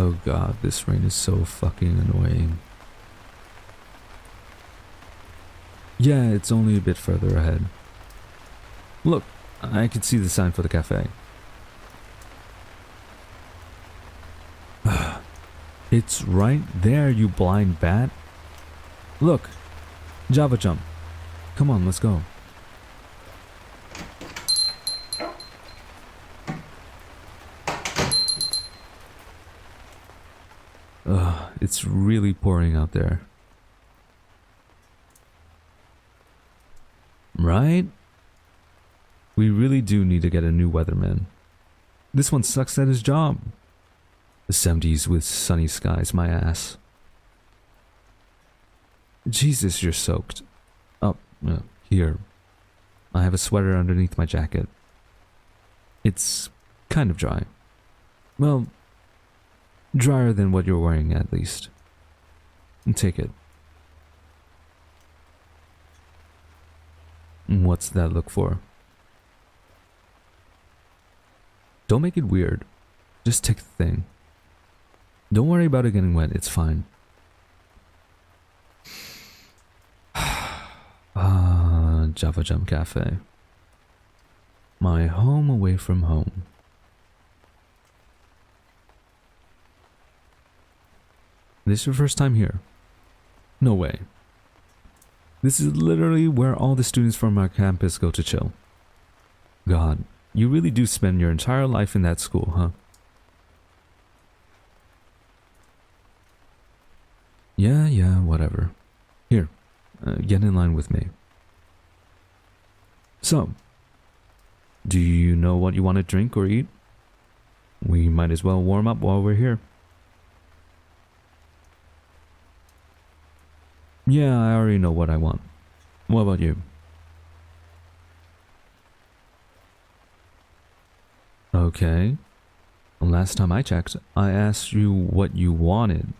Oh god, this rain is so fucking annoying. Yeah, it's only a bit further ahead. Look, I can see the sign for the cafe. It's right there, you blind bat. Look, Java jump. Come on, let's go. It's really pouring out there. Right? We really do need to get a new weatherman. This one sucks at his job. The 70s with sunny skies, my ass. Jesus, you're soaked. Oh, here. I have a sweater underneath my jacket. It's kind of dry. Well, drier than what you're wearing at least. Take it. What's that look for? Don't make it weird. Just take the thing. Don't worry about it getting wet, it's fine. Java Jump Cafe. My home away from home. This your first time here? No way. This is literally where all the students from our campus go to chill. God, you really do spend your entire life in that school, huh? Yeah, whatever. Here, get in line with me. So, do you know what you want to drink or eat? We might as well warm up while we're here. Yeah, I already know what I want. What about you? Okay. Last time I checked, I asked you what you wanted.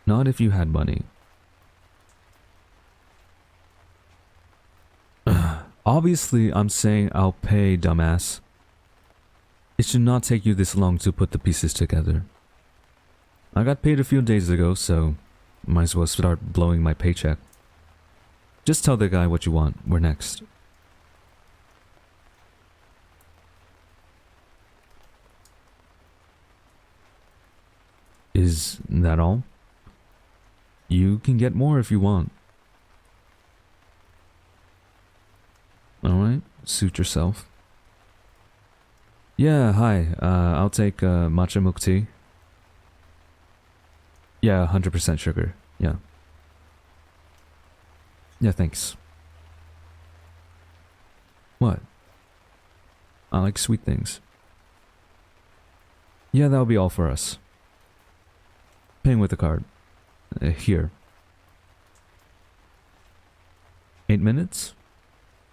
Not if you had money. Obviously, I'm saying I'll pay, dumbass. It should not take you this long to put the pieces together. I got paid a few days ago, so might as well start blowing my paycheck. Just tell the guy what you want. We're next. Is that all? You can get more if you want. Alright, suit yourself. Yeah, hi. I'll take matcha milk tea. Yeah, 100% sugar. Yeah. Yeah, thanks. What? I like sweet things. Yeah, that'll be all for us. Paying with the card. Here. 8 minutes?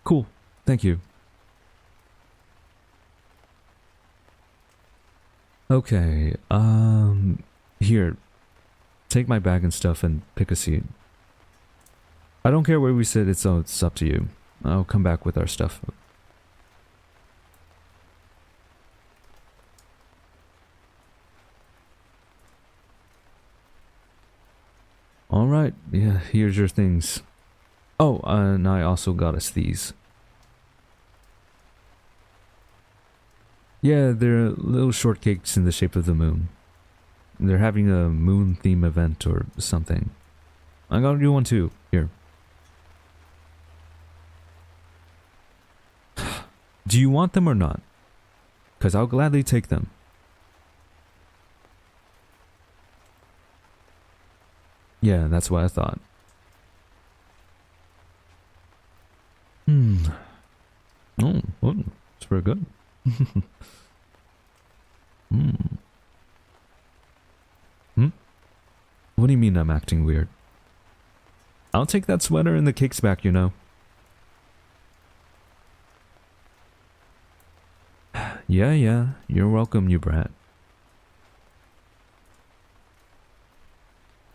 Cool. Thank you. Okay, here. Take my bag and stuff and pick a seat. I don't care where we sit, it's up to you. I'll come back with our stuff. Alright, yeah, here's your things. Oh, and I also got us these. Yeah, they're little shortcakes in the shape of the moon. They're having a moon theme event or something. I got you one too. Here. Do you want them or not? Because I'll gladly take them. Yeah, that's what I thought. Oh, it's very good. What do you mean I'm acting weird? I'll take that sweater and the cakes back, you know. Yeah, you're welcome, you brat.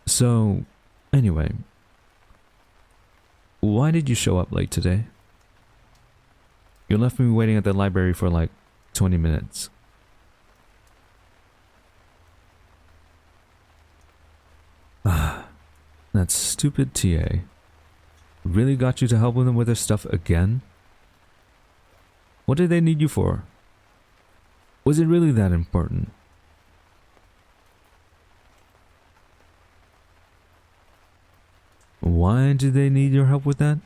So, anyway, why did you show up late today? You left me waiting at the library for like 20 minutes. That stupid TA. Really got you to help them with their stuff again? What did they need you for? Was it really that important? Why do they need your help with that?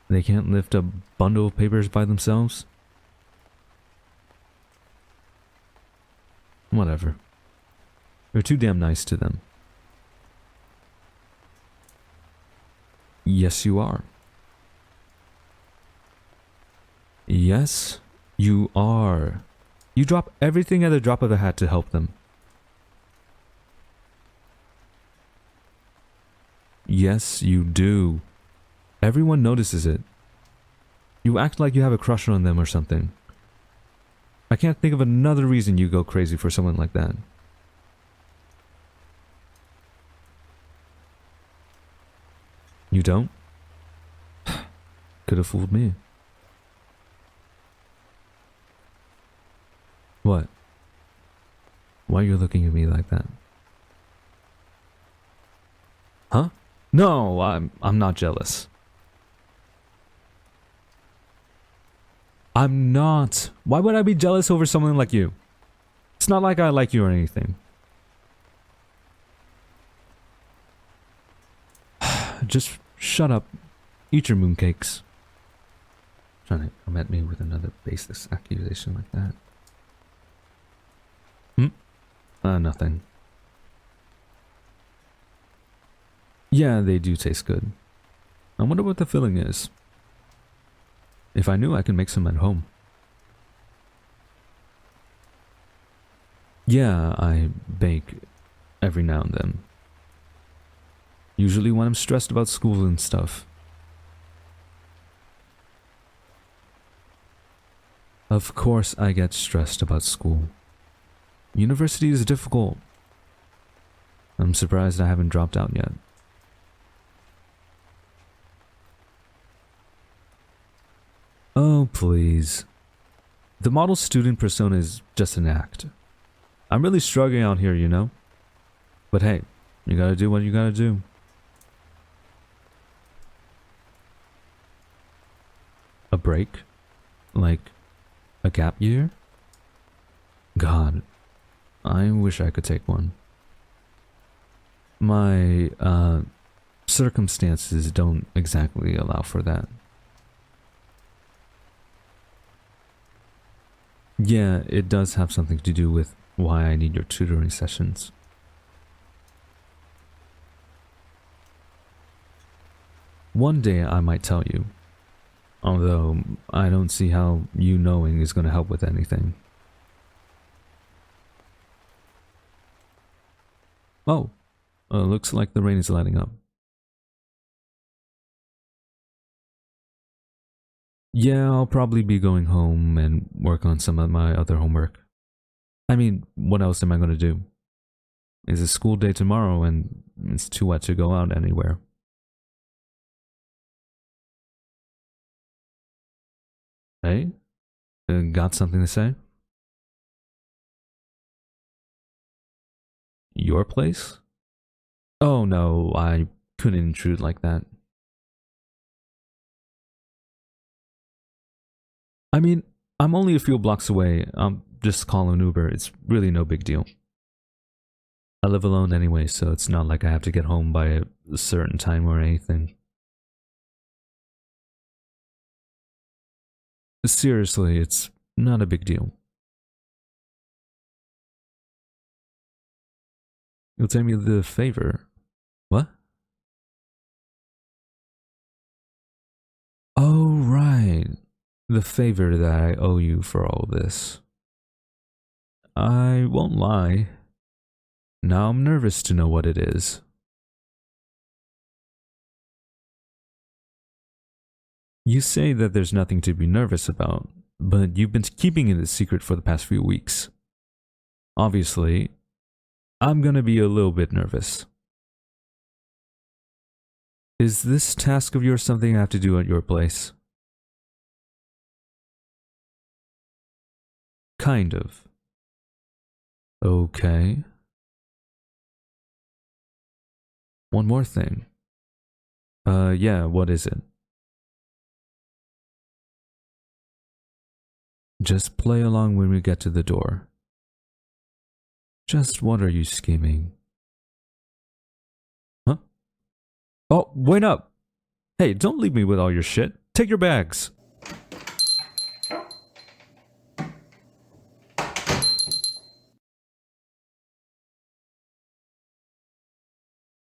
They can't lift a bundle of papers by themselves? Whatever. You're too damn nice to them. Yes, you are. Yes, you are. You drop everything at the drop of a hat to help them. Yes, you do. Everyone notices it. You act like you have a crush on them or something. I can't think of another reason you go crazy for someone like that. You don't? Could have fooled me. What? Why are you looking at me like that? Huh? No, I'm not jealous. I'm not. Why would I be jealous over someone like you? It's not like I like you or anything. Just shut up. Eat your mooncakes. Trying to come at me with another baseless accusation like that. Nothing. Yeah, they do taste good. I wonder what the filling is. If I knew, I could make some at home. Yeah, I bake every now and then. Usually when I'm stressed about school and stuff. Of course I get stressed about school. University is difficult. I'm surprised I haven't dropped out yet. Oh, please. The model student persona is just an act. I'm really struggling out here, you know? But hey, you gotta do what you gotta do. A break? Like a gap year? God, I wish I could take one. My, circumstances don't exactly allow for that. Yeah, it does have something to do with why I need your tutoring sessions. One day I might tell you, although I don't see how you knowing is going to help with anything. Oh, looks like the rain is letting up. Yeah, I'll probably be going home and work on some of my other homework. I mean, what else am I going to do? It's a school day tomorrow and it's too wet to go out anywhere. Hey? Got something to say? Your place? Oh no, I couldn't intrude like that. I mean, I'm only a few blocks away. Just call an Uber. It's really no big deal. I live alone anyway, so it's not like I have to get home by a certain time or anything. Seriously, it's not a big deal. You'll take me the favor. What? Oh, right. The favor that I owe you for all this. I won't lie. Now I'm nervous to know what it is. You say that there's nothing to be nervous about, but you've been keeping it a secret for the past few weeks. Obviously, I'm gonna be a little bit nervous. Is this task of yours something I have to do at your place? Kind of. Okay. One more thing. Yeah, what is it? Just play along when we get to the door. Just what are you scheming? Huh? Oh, wait up! Hey, don't leave me with all your shit. Take your bags.